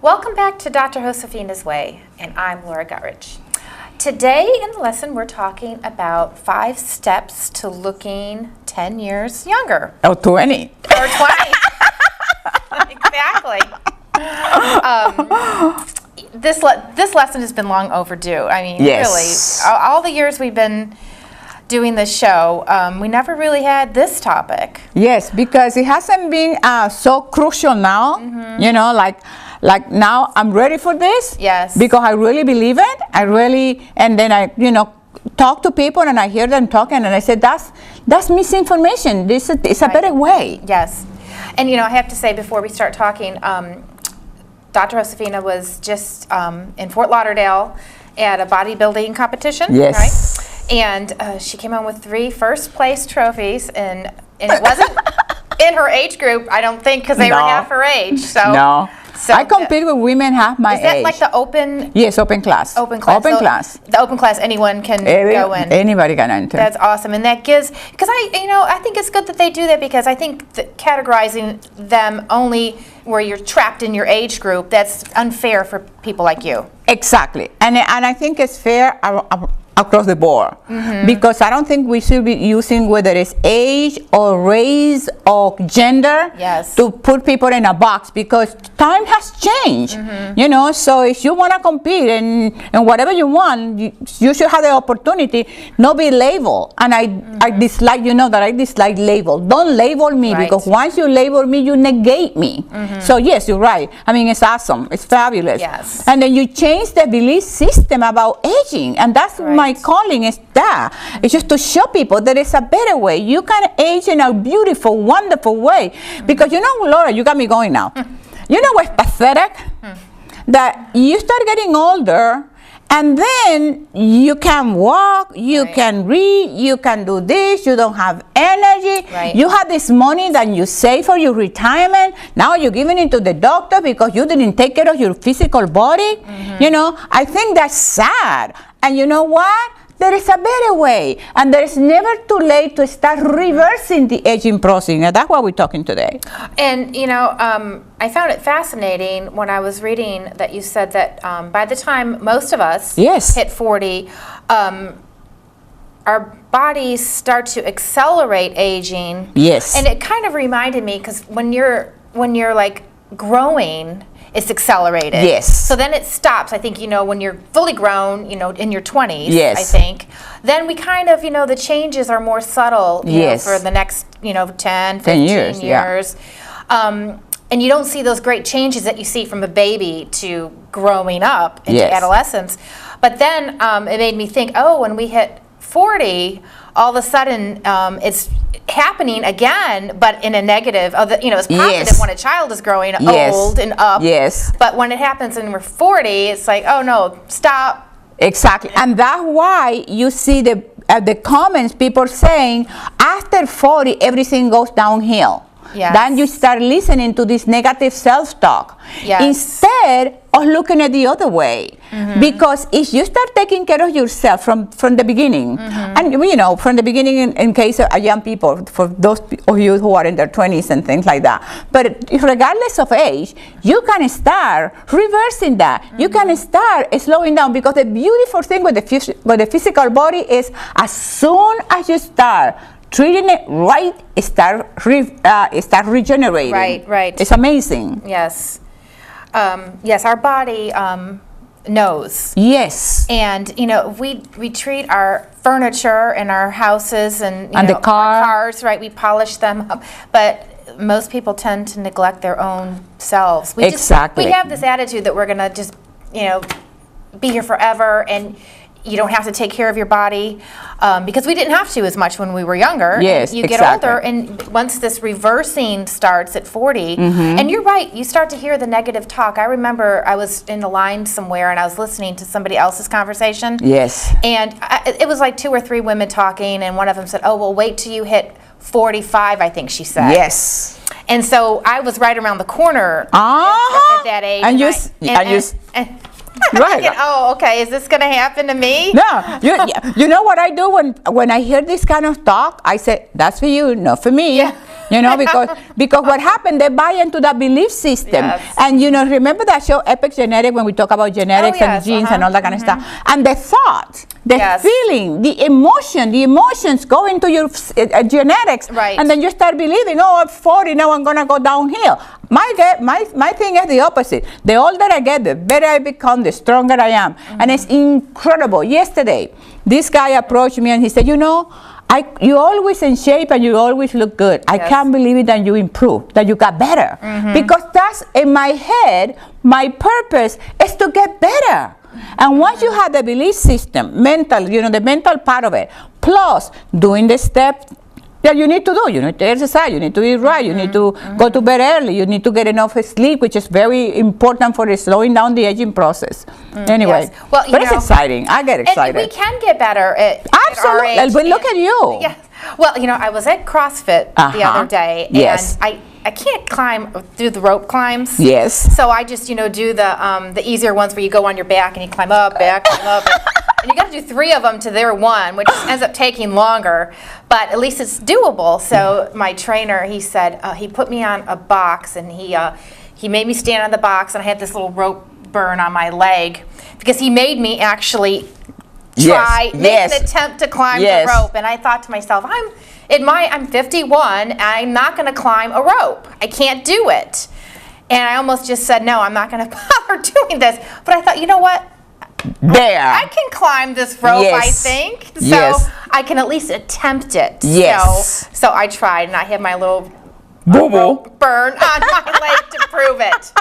Welcome back to Dr. Josefina's Way, and I'm Laura Guttridge. Today in the lesson we're talking about 5 steps to looking 10 years younger. Or 20. Or 20. Exactly. This lesson has been long overdue. I mean, Yes. really, all the years we've been doing this show, we never really had this topic. Yes, because it hasn't been so crucial now. You know, like now I'm ready for this. Yes. Because I really believe it. And then I, talk to people and I hear them talking and I said, that's misinformation. It's a better way. Yes. And I have to say before we start talking, Dr. Josefina was just in Fort Lauderdale at a bodybuilding competition. Yes. Right? And she came home with 3 first-place trophies, and it wasn't in her age group, I don't think, because they were half her age. So no. So I compete with women half my age. Is that like the open? Yes, open class. Open class. Open class. The open class, anyone can go in. Anybody can enter. That's awesome, and that gives, because I think it's good that they do that, because I think that categorizing them only where you're trapped in your age group, that's unfair for people like you. Exactly, and I think it's fair across the board, because I don't think we should be using whether it's age or race or gender to put people in a box, because time has changed. So if you want to compete and whatever you want, you should have the opportunity, not be labeled. And I dislike, that I dislike label. Don't label me, because once you label me, you negate me. So yes, you're right. I mean, it's awesome. It's fabulous. Yes. And then you change the belief system about aging, and that's my calling is that. It's just to show people that it's a better way. You can age in a beautiful, wonderful way. Because Laura, you got me going now. You know what's pathetic? That you start getting older, and then you can walk, you can read, you can do this, you don't have energy. You have this money that you save for your retirement. Now you're giving it to the doctor because you didn't take care of your physical body. I think that's sad. And you know what? There is a better way. And there is never too late to start reversing the aging process. And that's what we're talking today. And, I found it fascinating when I was reading that you said that by the time most of us hit 40, our bodies start to accelerate aging. Yes. And it kind of reminded me, because when you're like growing, it's accelerated. Yes. So then it stops. I think, when you're fully grown, in your 20s, yes. I think. Then we kind of, the changes are more subtle for the next, 10, 15 years. Yeah. And you don't see those great changes that you see from a baby to growing up into adolescence. But then it made me think, when we hit 40, all of a sudden it's happening again, but in a negative. It's positive when a child is growing old and up. Yes. But when it happens when we're 40, it's like, oh no, stop. Exactly. And that's why you see the comments, people saying, after 40, everything goes downhill. Yes. Then you start listening to this negative self-talk instead of looking at the other way. Because if you start taking care of yourself from the beginning, and from the beginning in case of young people, for those of you who are in their 20s and things like that, but regardless of age, you can start reversing that. You can start slowing down, because the beautiful thing with the physical body is, as soon as you start treating it right, start regenerating. Right. It's amazing. Yes. Yes, our body knows. Yes. And we treat our furniture and our houses and the our cars, right? We polish them up, but most people tend to neglect their own selves. We have this attitude that we're gonna just be here forever, and you don't have to take care of your body, because we didn't have to as much when we were younger. Yes, you get older, and once this reversing starts at 40, and you're right, you start to hear the negative talk. I remember I was in a line somewhere and I was listening to somebody else's conversation. Yes. And it was like 2 or 3 women talking, and one of them said, "Oh, well, wait till you hit 45, I think she said." Yes. And so I was right around the corner at that age. Right. Thinking, oh, okay, is this going to happen to me? No. You know what I do when I hear this kind of talk? I say, that's for you, not for me. Yeah. You know, because what happened, they buy into that belief system. Yes. And, remember that show Epigenetic when we talk about genetics and genes and all that kind of stuff? And the thought, the feeling, the emotions go into your genetics. Right. And then you start believing, oh, I'm 40, now I'm going to go downhill. My thing is the opposite. The older I get, the better I become, the stronger I am. And it's incredible. Yesterday, this guy approached me and he said, you're always in shape and you always look good. I can't believe it that you improved, that you got better. Because that's in my head, my purpose is to get better. And once you have the belief system, mental, the mental part of it, plus doing the steps that you need to do. You need to exercise, you need to eat right, you need to go to bed early, you need to get enough sleep, which is very important for slowing down the aging process. Anyway, well, but it's exciting. I get excited. And we can get better at our age. Absolutely. But look at you. Yeah. Well, I was at CrossFit the other day, and I can't climb through the rope climbs. Yes. So I just, do the easier ones where you go on your back and you climb up, back, climb up. And you got to do 3 of them to their 1, which ends up taking longer, but at least it's doable. So my trainer, he said, he put me on a box, and he made me stand on the box, and I had this little rope burn on my leg because he made me actually make an attempt to climb the rope. And I thought to myself, I'm 51, and I'm not going to climb a rope. I can't do it. And I almost just said, no, I'm not going to bother doing this. But I thought, you know what? I can climb this rope, I think. So I can at least attempt it. Yes. So I tried, and I had my little rope burn on my leg to prove it.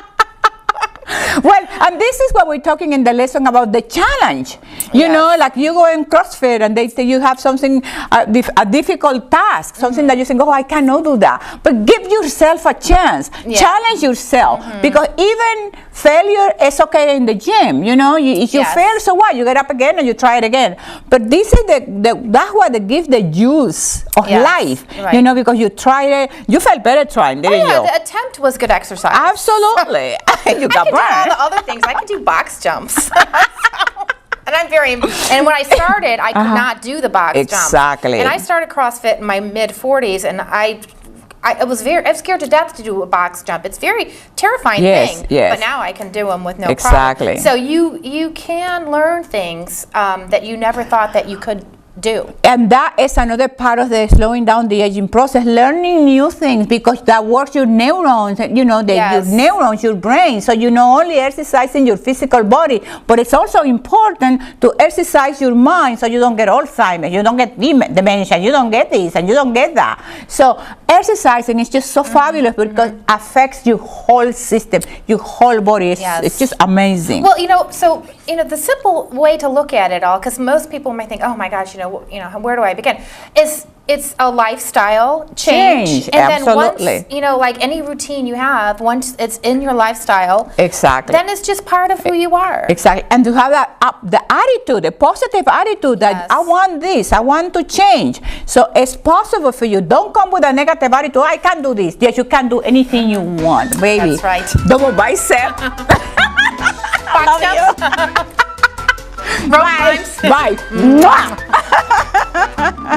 Well, and this is what we're talking in the lesson about the challenge. You know, like you go in CrossFit and they say you have something, a difficult task, something that you think, oh, I cannot do that. But give yourself a chance. Challenge yourself. Because even failure is okay in the gym. If you fail, so what? You get up again and you try it again. But this is that's what they give the juice of life. Right. Because you tried it. You felt better trying, didn't you? The attempt was good exercise. Absolutely. You got do all the other things. I can do box jumps. And when I started, I could not do the box jump. Exactly. And I started CrossFit in my mid-40s, and I was scared to death to do a box jump. It's a very terrifying thing. But now I can do them with no problem. So you can learn things that you never thought that you could do. And that is another part of the slowing down the aging process, learning new things, because that works your neurons, your neurons, your brain. So only exercising your physical body, but it's also important to exercise your mind so you don't get Alzheimer's, you don't get dementia, you don't get this and you don't get that. So exercising is just so fabulous because it affects your whole system, your whole body. It's just amazing. Well, the simple way to look at it all, because most people might think, oh my gosh, where do I begin? It's a lifestyle change. And absolutely. Then once, like any routine you have, once it's in your lifestyle, then it's just part of who you are. Exactly. And to have that the attitude, the positive attitude that I want this, I want to change. So it's possible for you. Don't come with a negative attitude, I can't do this. Yes, you can do anything you want, baby. That's right. Double bicep. I love you. Bye. Bye. Bye.